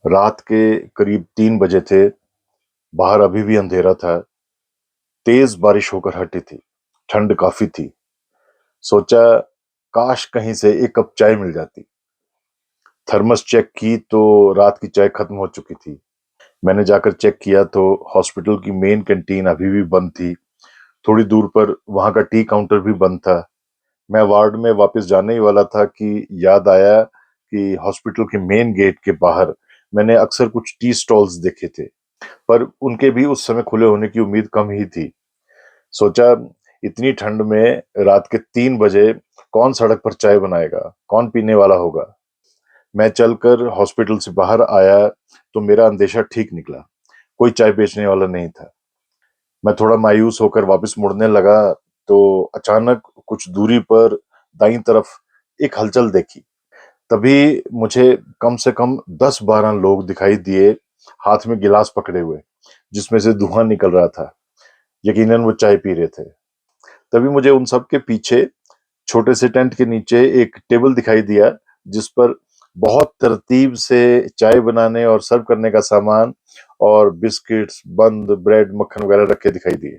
रात के करीब 3 बजे थे, बाहर अभी भी अंधेरा था, तेज़ बारिश होकर हटी थी, ठंड काफ़ी थी। सोचा काश कहीं से एक कप चाय मिल जाती। थर्मस चेक की तो रात की चाय खत्म हो चुकी थी। मैंने जाकर चेक किया तो हॉस्पिटल की मेन कैंटीन अभी भी बंद थी। थोड़ी दूर पर वहाँ का टी काउंटर भी बंद था। मैं वार्ड में वापस जाने ही वाला था कि याद आया कि हॉस्पिटल के मेन गेट के बाहर मैंने अक्सर कुछ टी स्टॉल्स देखे थे, पर उनके भी उस समय खुले होने की उम्मीद कम ही थी। सोचा इतनी ठंड में रात के 3 बजे कौन सड़क पर चाय बनाएगा? कौन पीने वाला होगा? मैं चलकर हॉस्पिटल से बाहर आया तो मेरा अंदेशा ठीक निकला। कोई चाय बेचने वाला नहीं था। मैं थोड़ा मायूस होकर वापस मुड़ने लगा तो अचानक कुछ दूरी पर दाईं तरफ एक हलचल देखी। तभी मुझे कम से कम 10-12 लोग दिखाई दिए, हाथ में गिलास पकड़े हुए, जिसमें से धुआं निकल रहा था। यकीनन वो चाय पी रहे थे। तभी मुझे उन सब के पीछे छोटे से टेंट के नीचे एक टेबल दिखाई दिया, जिस पर बहुत तरतीब से चाय बनाने और सर्व करने का सामान और बिस्किट्स, बंद, ब्रेड, मक्खन वगैरह रखे दिखाई दिए।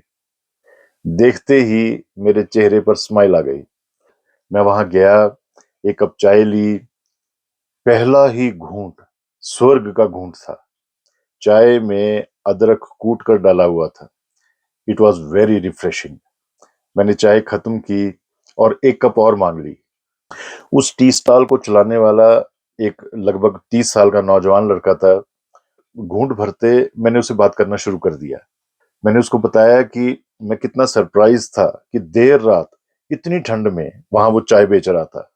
देखते ही मेरे चेहरे पर स्माइल आ गई। मैं वहां गया, एक कप चाय ली। पहला ही घूंट स्वर्ग का घूंट था। चाय में अदरक कूट कर डाला हुआ था। It was very refreshing. मैंने चाय खत्म की और एक कप और मांग ली। उस टी स्टॉल को चलाने वाला एक लगभग 30 साल का नौजवान लड़का था। घूंट भरते मैंने उससे बात करना शुरू कर दिया। मैंने उसको बताया कि मैं कितना सरप्राइज था कि देर रात इतनी ठंड में वहां वो चाय बेच रहा था।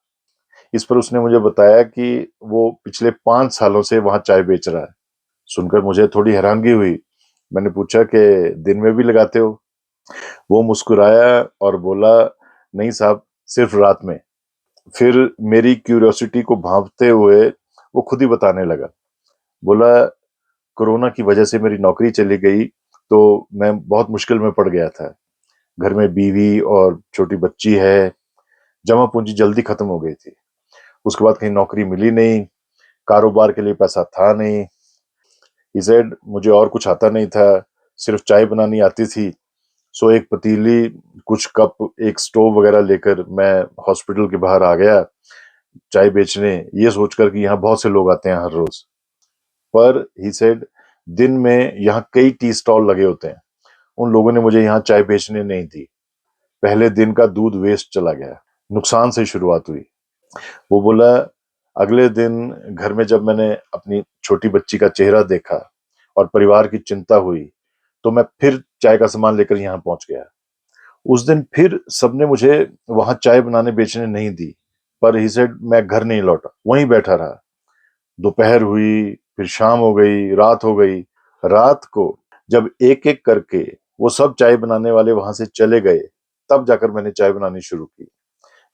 इस पर उसने मुझे बताया कि वो पिछले 5 सालों से वहां चाय बेच रहा है। सुनकर मुझे थोड़ी हैरानगी हुई। मैंने पूछा कि दिन में भी लगाते हो? वो मुस्कुराया और बोला, नहीं साहब, सिर्फ रात में। फिर मेरी क्यूरियोसिटी को भांपते हुए वो खुद ही बताने लगा। बोला, कोरोना की वजह से मेरी नौकरी चली गई तो मैं बहुत मुश्किल में पड़ गया था। घर में बीवी और छोटी बच्ची है। जमा पूंजी जल्दी खत्म हो गई थी। उसके बाद कहीं नौकरी मिली नहीं, कारोबार के लिए पैसा था नहीं। ही सेड मुझे और कुछ आता नहीं था, सिर्फ चाय बनानी आती थी। सो एक पतीली, कुछ कप, एक स्टोव वगैरह लेकर मैं हॉस्पिटल के बाहर आ गया चाय बेचने, ये सोचकर कि यहाँ बहुत से लोग आते हैं हर रोज। पर ही सेड दिन में यहाँ कई टी स्टॉल लगे होते हैं। उन लोगों ने मुझे यहाँ चाय बेचने नहीं दी। पहले दिन का दूध वेस्ट चला गया। नुकसान से शुरुआत हुई। वो बोला, अगले दिन घर में जब मैंने अपनी छोटी बच्ची का चेहरा देखा और परिवार की चिंता हुई तो मैं फिर चाय का सामान लेकर यहाँ पहुंच गया। उस दिन फिर सबने मुझे वहां चाय बनाने बेचने नहीं दी, पर ही सेड मैं घर नहीं लौटा, वहीं बैठा रहा। दोपहर हुई, फिर शाम हो गई, रात हो गई। रात को जब एक एक करके वो सब चाय बनाने वाले वहां से चले गए, तब जाकर मैंने चाय बनानी शुरू की।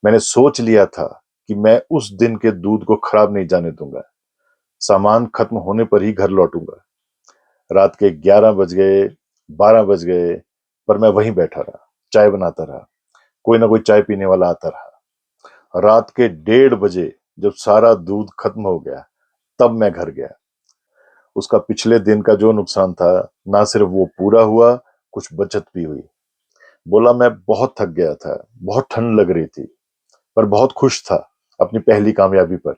मैंने सोच लिया था कि मैं उस दिन के दूध को खराब नहीं जाने दूंगा। सामान खत्म होने पर ही घर लौटूंगा। रात के 11 बज गए, 12 बज गए, पर मैं वहीं बैठा रहा, चाय बनाता रहा। कोई ना कोई चाय पीने वाला आता रहा। रात के 1:30 बजे जब सारा दूध खत्म हो गया, तब मैं घर गया। उसका पिछले दिन का जो नुकसान था, ना सिर्फ वो पूरा हुआ, कुछ बचत भी हुई। बोला, मैं बहुत थक गया था, बहुत ठंड लग रही थी, पर बहुत खुश था अपनी पहली कामयाबी पर।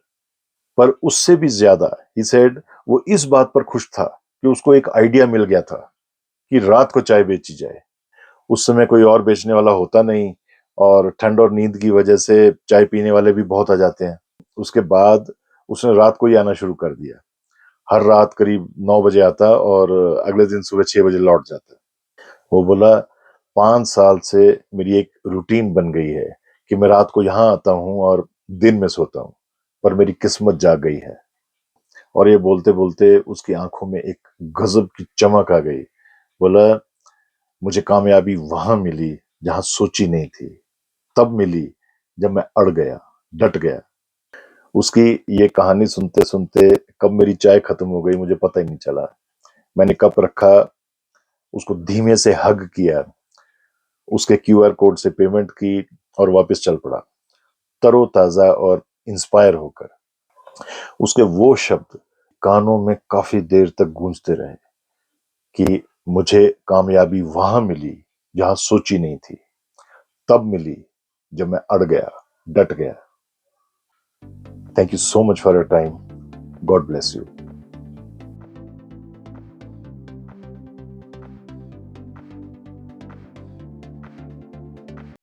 पर उससे भी ज्यादा ही सेड वो इस बात पर खुश था कि उसको एक आइडिया मिल गया था कि रात को चाय बेची जाए। उस समय कोई और बेचने वाला होता नहीं और ठंड और नींद की वजह से चाय पीने वाले भी बहुत आ जाते हैं। उसके बाद उसने रात को ही आना शुरू कर दिया। हर रात करीब 9 बजे आता और अगले दिन सुबह 6 बजे लौट जाता। वो बोला, 5 साल से मेरी एक रूटीन बन गई है कि मैं रात को यहाँ आता हूँ और दिन में सोता हूँ, पर मेरी किस्मत जाग गई है। और ये बोलते बोलते उसकी आंखों में एक गजब की चमक आ गई। बोला, मुझे कामयाबी वहां मिली जहां सोची नहीं थी, तब मिली जब मैं अड़ गया, डट गया। उसकी ये कहानी सुनते सुनते कब मेरी चाय खत्म हो गई मुझे पता ही नहीं चला। मैंने कप रखा, उसको धीमे से हग किया, उसके क्यूआर कोड से पेमेंट की और वापस चल पड़ा, तरोताजा और इंस्पायर होकर। उसके वो शब्द कानों में काफी देर तक गूंजते रहे कि मुझे कामयाबी वहां मिली जहां सोची नहीं थी, तब मिली जब मैं अड़ गया, डट गया। Thank you so much for your time. God bless you.